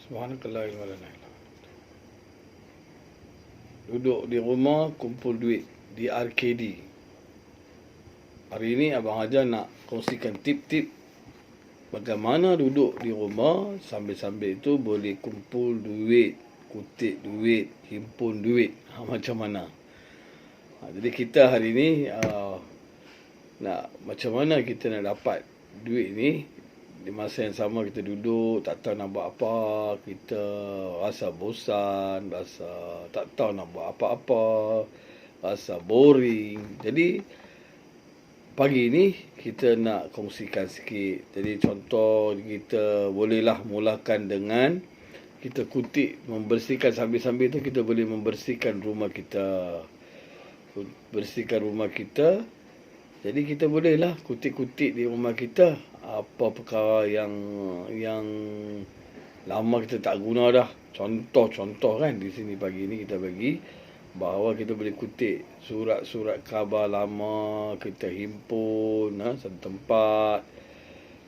Subhanallah. Duduk di rumah, kumpul duit di RKD. Hari ini Abang Hajar nak kongsikan tip-tip bagaimana duduk di rumah sambil-sambil itu boleh kumpul duit, kutip duit, himpun duit. Macam mana? Jadi kita hari ini nak macam mana kita nak dapat duit ni. Di masa yang sama kita duduk, tak tahu nak buat apa, kita rasa bosan, rasa tak tahu nak buat apa-apa, rasa boring. Jadi pagi ni kita nak kongsikan sikit. Jadi contoh kita bolehlah mulakan dengan kita kutip, membersihkan sambil-sambil tu kita boleh membersihkan rumah kita. Bersihkan rumah kita. Jadi kita bolehlah kutip-kutip di rumah kita apa perkara yang lama kita tak guna dah. Contoh kan di sini pagi ni kita bagi bahawa kita boleh kutip surat-surat khabar lama, kita himpun satu tempat.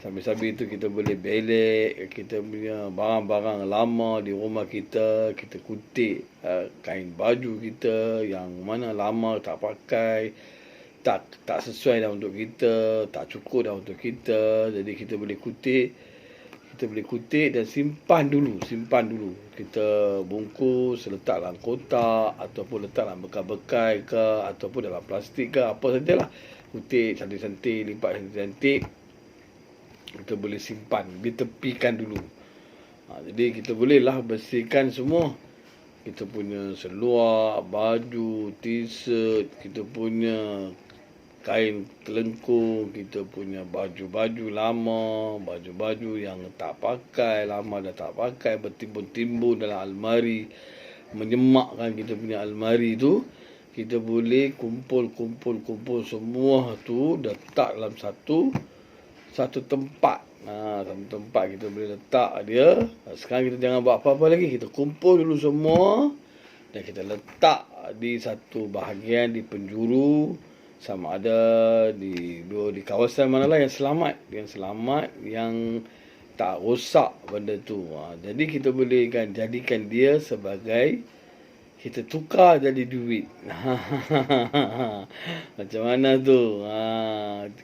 Sambil-sambil itu kita boleh belik kita punya barang-barang lama di rumah kita. Kita kutip kain baju kita yang mana lama tak pakai, tak sesuai dah untuk kita, tak cukup dah untuk kita. Jadi kita boleh kutip dan simpan dulu. Kita bungkus, letak dalam kotak ataupun letak dalam bekas-bekas ke ataupun dalam plastik ke, apa sajalah. Kutip cantik-cantik, lipat cantik-cantik, kita boleh simpan, ditepikan dulu. Jadi kita bolehlah bersihkan semua. Kita punya seluar, baju, t-shirt, kita punya kain telengkung, kita punya baju-baju lama, baju-baju yang tak pakai, lama dah tak pakai, bertimbun-timbun dalam almari, menyemakkan kita punya almari tu. Kita boleh kumpul semua tu, letak dalam satu tempat. Satu tempat kita boleh letak dia. Sekarang kita jangan buat apa-apa lagi, kita kumpul dulu semua dan kita letak di satu bahagian di penjuru, sama ada di kawasan manalah yang selamat, yang tak rosak benda tu. Jadi kita boleh jadikan dia sebagai, kita tukar jadi duit. Macam mana tu?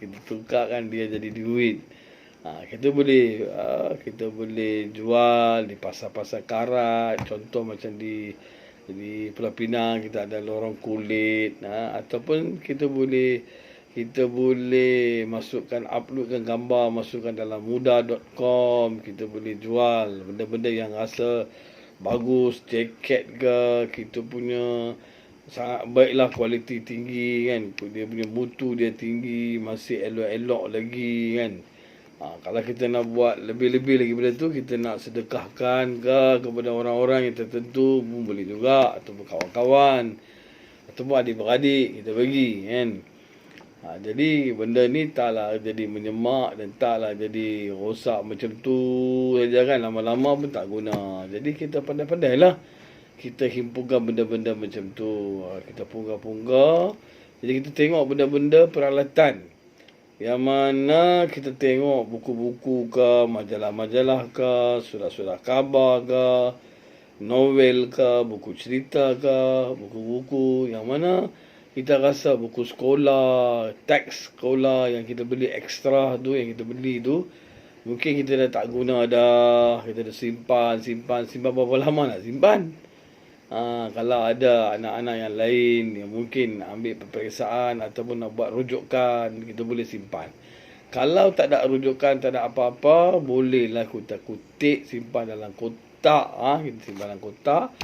Kita tukarkan dia jadi duit. Kita boleh jual di pasar-pasar karat. Contoh macam di Pulau Pinang kita ada lorong kulit, ataupun kita boleh uploadkan gambar, masukkan dalam mudah.com. Kita boleh jual benda-benda yang rasa bagus, jaket ke, kita punya sangat baiklah, kualiti tinggi kan, dia punya mutu dia tinggi, masih elok-elok lagi kan. Kalau kita nak buat lebih-lebih lagi benda tu, kita nak sedekahkan ke kepada orang-orang yang tertentu pun boleh juga, ataupun kawan-kawan ataupun adik-beradik kita bagi kan. Jadi benda ni taklah jadi menyemak dan taklah jadi rosak macam tu saja kan, lama-lama pun tak guna. Jadi kita pandai-pandailah kita himpunkan benda-benda macam tu. Kita punggah-punggah. Jadi kita tengok benda-benda peralatan yang mana kita tengok buku-buku ke, majalah-majalah ke, surat-surat khabar ke, novel ke, buku cerita ke, buku-buku yang mana kita rasa buku sekolah, teks sekolah yang kita beli ekstra tu, yang kita beli tu, mungkin kita dah tak guna dah, kita dah simpan berapa lama nak simpan. Kalau ada anak-anak yang lain yang mungkin ambil peperiksaan ataupun nak buat rujukan, kita boleh simpan. Kalau tak ada rujukan, tak ada apa-apa, bolehlah kita kutip, simpan dalam kotak. Kita simpan dalam kotak.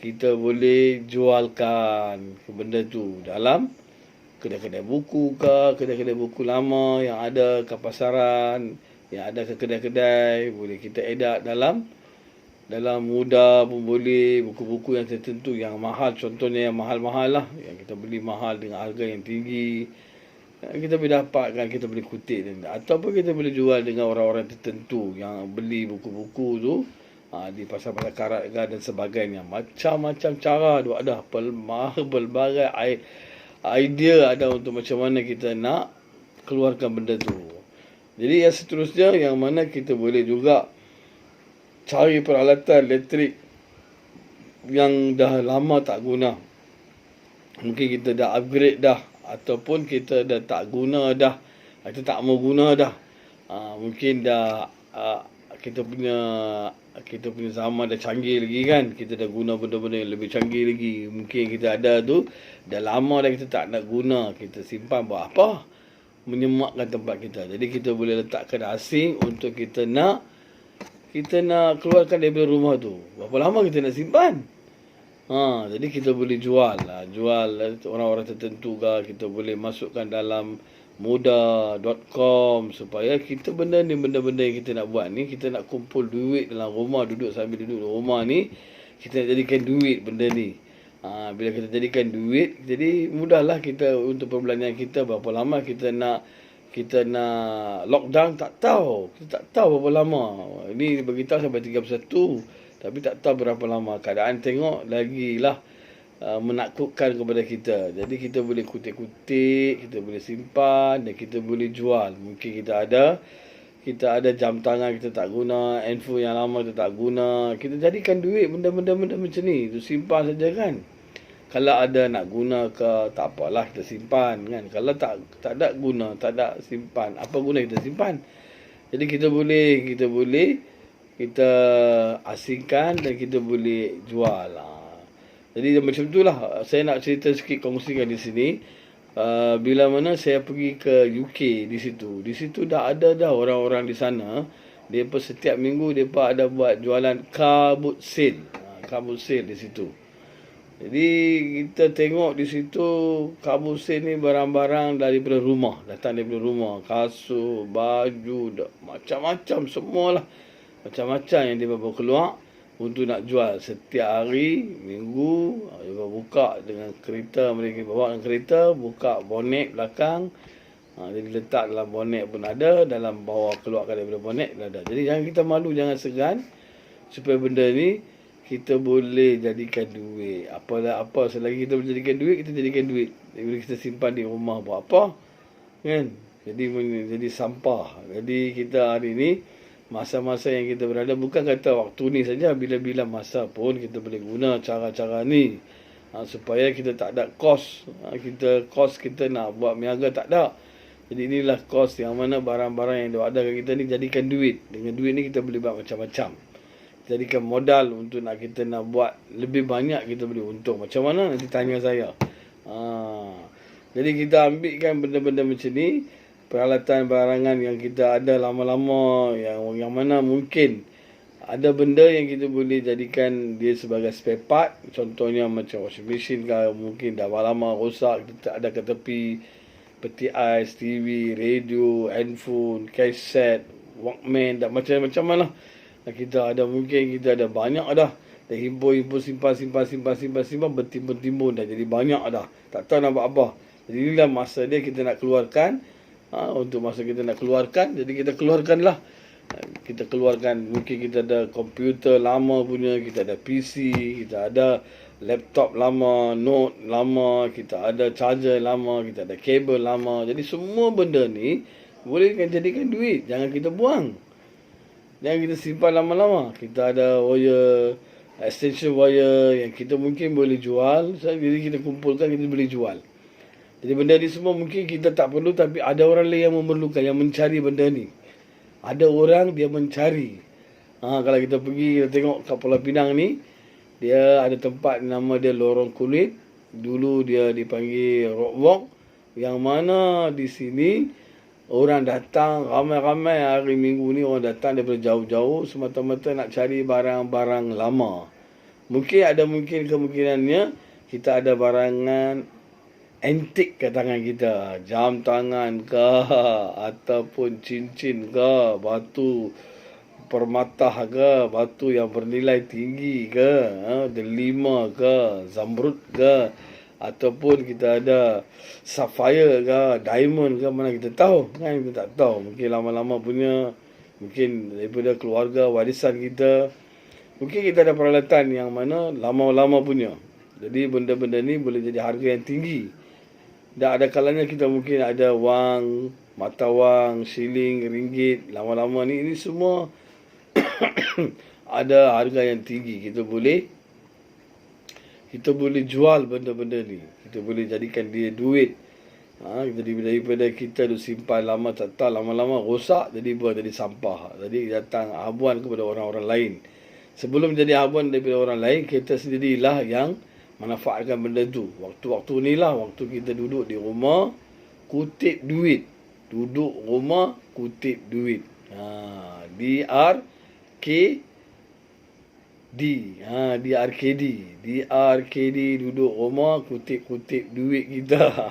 Kita boleh jualkan benda tu dalam kedai-kedai buku ke, kedai-kedai buku lama yang ada ke pasaran, yang ada ke kedai-kedai. Boleh kita edak dalam mudah pun boleh, buku-buku yang tertentu yang mahal, contohnya yang mahal-mahal lah, yang kita beli mahal dengan harga yang tinggi, kita boleh dapatkan, kita boleh kutip. Ataupun kita boleh jual dengan orang-orang tertentu yang beli buku-buku tu di pasar-pasar karat dan sebagainya. Macam-macam cara ada, pelbagai idea ada untuk macam mana kita nak keluarkan benda tu. Jadi yang seterusnya yang mana kita boleh juga cari peralatan elektrik yang dah lama tak guna. Mungkin kita dah upgrade dah, ataupun kita dah tak guna dah, kita tak mau guna dah. Mungkin dah kita punya zaman dah canggih lagi kan. Kita dah guna benda-benda yang lebih canggih lagi. Mungkin kita ada tu dah lama dah kita tak nak guna. Kita simpan buat apa? Menyemakkan tempat kita. Jadi kita boleh letakkan asing untuk kita nak keluarkan daripada rumah tu. Berapa lama kita nak simpan? Jadi kita boleh jual orang-orang tertentu ke, kita boleh masukkan dalam muda.com supaya kita benda yang kita nak buat ni, kita nak kumpul duit dalam rumah, sambil duduk di rumah ni, kita nak jadikan duit benda ni. Bila kita jadikan duit, jadi mudahlah kita untuk perbelanjaan kita. Berapa lama kita nak lockdown, tak tahu. Kita tak tahu berapa lama. Ini beritahu sampai 31. Tapi tak tahu berapa lama. Keadaan tengok lagilah menakutkan kepada kita. Jadi kita boleh kutip-kutip, kita boleh simpan dan kita boleh jual. Mungkin kita ada jam tangan kita tak guna, handphone yang lama kita tak guna. Kita jadikan duit benda-benda macam ni. Itu simpan saja kan. Kalau ada nak guna ke, tak apalah kita simpan kan. Kalau tak ada guna, tak ada simpan, apa guna kita simpan? Jadi kita boleh kita asingkan dan kita boleh jual. Jadi macam itulah saya nak cerita sikit, kongsikan di sini. Bila mana saya pergi ke UK, di situ dah ada orang-orang di sana. Depa setiap minggu depa ada buat jualan car boot sale di situ. Jadi kita tengok di situ car boot sale ni barang-barang daripada rumah, datang daripada rumah, kasut, baju, macam-macam semualah. Macam-macam yang dia bawa keluar untuk nak jual setiap hari, minggu. Dia buka dengan kereta, mereka bawa dengan kereta, buka bonet belakang. Dia letak dalam bonet pun ada, dalam bawah keluarkan daripada bonet pun ada. Jadi jangan kita malu, jangan segan, supaya benda ni kita boleh jadikan duit. Apa selagi kita boleh jadikan duit, kita jadikan duit. Bila kita simpan di rumah buat apa? Kan? Jadi sampah. Jadi kita hari ni, masa-masa yang kita berada, bukan kata waktu ni saja, bila-bila masa pun kita boleh guna cara-cara ni. Supaya kita tak ada kos. Kita nak buat niaga tak ada. Jadi inilah kos yang mana barang-barang yang ada kat kita ni jadikan duit. Dengan duit ni kita boleh buat macam-macam. Jadikan modal untuk kita nak buat lebih banyak, kita boleh untung. Macam mana? Nanti tanya saya. Jadi kita ambilkan benda-benda macam ni, peralatan barangan yang kita ada lama-lama, yang mana mungkin ada benda yang kita boleh jadikan dia sebagai spare part. Contohnya macam washing machine ke, mungkin dah lama rosak, kita ada ke tepi, peti ais, TV, radio, handphone, kaset, Walkman, dah macam-macam lah. Kita ada, mungkin kita ada banyak dah. Dah himpun, simpan, bertimbun-timbun dah. Jadi banyak dah. Tak tahu nak buat apa. Jadi inilah masa dia kita nak keluarkan. Untuk masa kita nak keluarkan, jadi kita keluarkanlah. Kita keluarkan, mungkin kita ada komputer lama punya, kita ada PC, kita ada laptop lama, note lama, kita ada charger lama, kita ada kabel lama. Jadi semua benda ni boleh jadikan duit. Jangan kita buang. Jangan kita simpan lama-lama. Kita ada wire, extension wire yang kita mungkin boleh jual. Jadi kita kumpulkan, kita boleh jual. Jadi benda ni semua mungkin kita tak perlu, tapi ada orang lain yang memerlukan, yang mencari benda ni. Ada orang dia mencari. Kalau kita pergi, kita tengok kat Pulau Pinang ni, dia ada tempat nama dia Lorong Kulit. Dulu dia dipanggil Rock Walk. Yang mana di sini orang datang ramai-ramai hari Minggu ni, orang datang daripada jauh-jauh semata-mata nak cari barang-barang lama. Mungkin kemungkinannya kita ada barangan antik ke tangan kita, jam tangan ke, ataupun cincin ke, batu permata ke, batu yang bernilai tinggi ke, delima ke, zamrud ke, ataupun kita ada sapphire ke, diamond ke, mana kita tahu kan? Kita tak tahu. Mungkin lama-lama punya, mungkin daripada keluarga, warisan kita. Mungkin kita ada peralatan yang mana lama-lama punya. Jadi benda-benda ni boleh jadi harga yang tinggi. Dan ada kalanya kita mungkin ada wang, mata wang, shilling, ringgit, lama-lama ni, ini semua ada harga yang tinggi. Kita boleh jual benda-benda ni. Kita boleh jadikan dia duit. Jadi daripada kita tu simpan lama tak tahu, lama-lama rosak, jadi jadi sampah. Jadi datang habuan kepada orang-orang lain. Sebelum jadi habuan daripada orang lain, kita sendirilah yang manfaatkan benda tu. Waktu-waktu ni lah, waktu kita duduk di rumah, kutip duit. Duduk rumah, kutip duit. DRKD duduk rumah, kutip-kutip duit kita.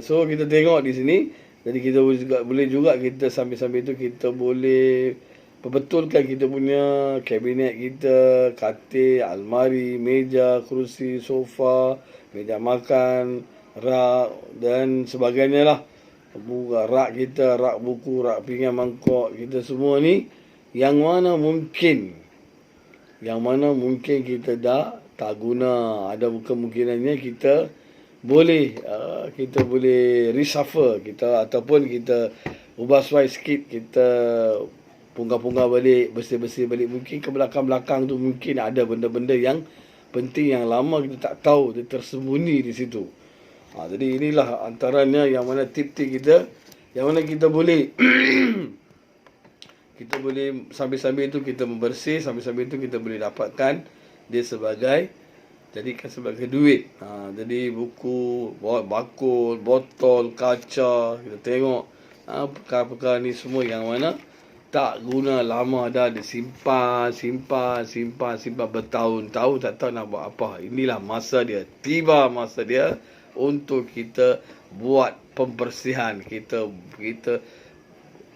So kita tengok di sini. Jadi kita boleh juga kita sambil-sambil itu kita boleh perbetulkan kita punya kabinet kita, katil, almari, meja, kerusi, sofa, meja makan, rak dan sebagainya lah. Rak kita, rak buku, rak pinggan, mangkok kita semua ni yang mana mungkin kita dah tak guna, ada kemungkinannya kita boleh reshuffle kita ataupun kita ubah suai sikit, kita punggah-punggah balik, bersih-bersih balik. Mungkin ke belakang-belakang tu mungkin ada benda-benda yang penting yang lama kita tak tahu, dia tersembunyi di situ. Jadi inilah antaranya yang mana tip-tip kita, yang mana kita boleh kita boleh sambil-sambil itu kita membersih, sambil-sambil itu kita boleh dapatkan dia jadikan sebagai duit. Jadi buku, bakul, botol, kaca, kita tengok perkara-perkara ni semua yang mana tak guna, lama dah disimpan, simpan bertahun-tahun tak tahu nak buat apa. Inilah masa dia, tiba masa dia untuk kita buat pembersihan. Kita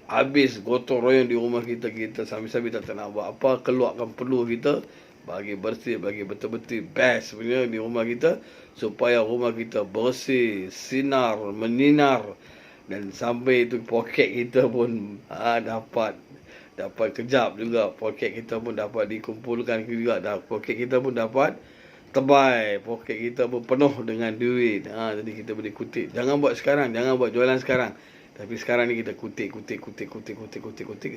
habis gotong royong di rumah kita sambil-sambil tak nak buat apa, keluarkan peluh kita bagi bersih, bagi betul-betul best punya di rumah kita, supaya rumah kita bersih, sinar, meninar, dan sampai itu poket kita pun dapat kejap juga, poket kita pun dapat dikumpulkan juga, poket kita pun dapat tebal, poket kita pun penuh dengan duit. Jadi kita boleh kutip. Jangan buat sekarang, jangan buat jualan sekarang. Tapi sekarang ni kita kutip,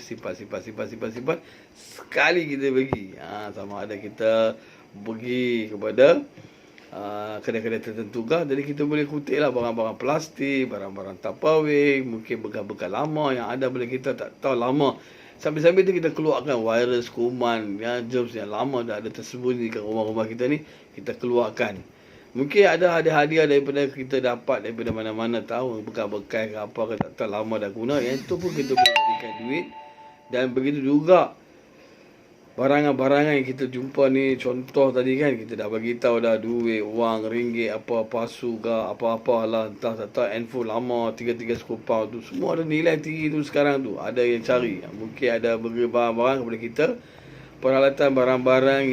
simpan. Sekali kita bagi. Sama ada kita pergi kepada kedai-kedai tertentu kah. Jadi kita boleh kutip lah barang-barang plastik, barang-barang Tupperware, mungkin bekal-bekal lama yang ada boleh kita tak tahu lama. Sambil-sambil tu kita keluarkan virus, kuman, germs yang lama dah ada tersembunyi kat rumah-rumah kita ni, kita keluarkan. Mungkin ada hadiah daripada kita dapat daripada mana-mana tahu, bekal-bekal ke apa ke tak tahu lama dah guna, yang itu pun kita boleh jadikan duit. Dan begitu juga barangan-barangan yang kita jumpa ni, contoh tadi kan kita dah bagi tahu dah duit, wang, ringgit, apa palsu ke apa-apalah, entah tak tahu handphone lama 3 sekupang tu, semua ada nilai tinggi tu sekarang tu. Ada yang cari, mungkin ada barang-barang kepada kita, peralatan barang-barang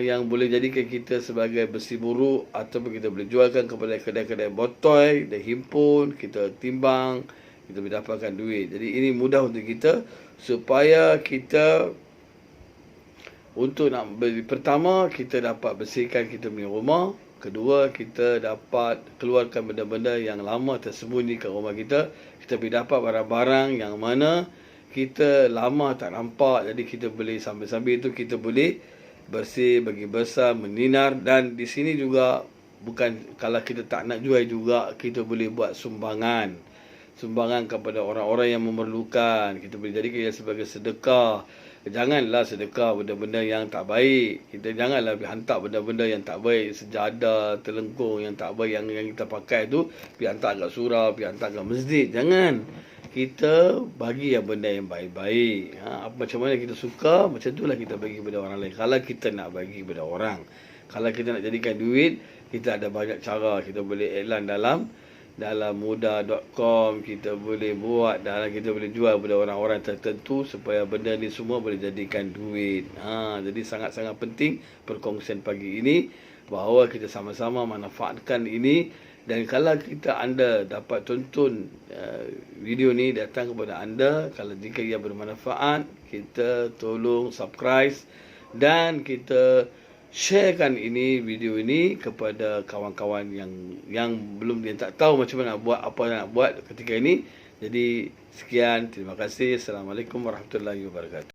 yang boleh jadikan kita sebagai besi buruk, ataupun kita boleh jualkan kepada kedai-kedai botol, dia himpun, kita timbang, kita boleh dapatkan duit. Jadi ini mudah untuk kita, supaya kita pertama kita dapat bersihkan kita punya rumah, kedua kita dapat keluarkan benda-benda yang lama tersembunyi ke rumah kita. Kita boleh dapat barang-barang yang mana kita lama tak nampak, jadi kita boleh sambil-sambil itu kita boleh bersih, bagi besar, meninar. Dan di sini juga bukan, kalau kita tak nak jual juga, kita boleh buat sumbangan kepada orang-orang yang memerlukan. Kita boleh jadikan ia sebagai sedekah. Janganlah sedekah benda-benda yang tak baik. Kita janganlah hantar benda-benda yang tak baik, sejadah, telengkung yang tak baik yang kita pakai tu, pergi hantar kat surau, pergi hantar kat masjid. Jangan. Kita bagi yang benda yang baik-baik. Macam mana kita suka, macam itulah kita bagi kepada orang lain. Kalau kita nak bagi kepada orang, kalau kita nak jadikan duit, kita ada banyak cara. Kita boleh iklan dalam mudah.com, kita boleh buat kita boleh jual kepada orang-orang tertentu, supaya benda ni semua boleh jadikan duit. Jadi sangat-sangat penting perkongsian pagi ini, bahawa kita sama-sama manfaatkan ini. Dan kalau anda dapat tonton video ni, datang kepada anda, kalau jika ia bermanfaat, kita tolong subscribe dan kita sharekan video ini kepada kawan-kawan yang belum, dia tak tahu macam mana apa nak buat ketika ini. Jadi sekian, terima kasih. Assalamualaikum warahmatullahi wabarakatuh.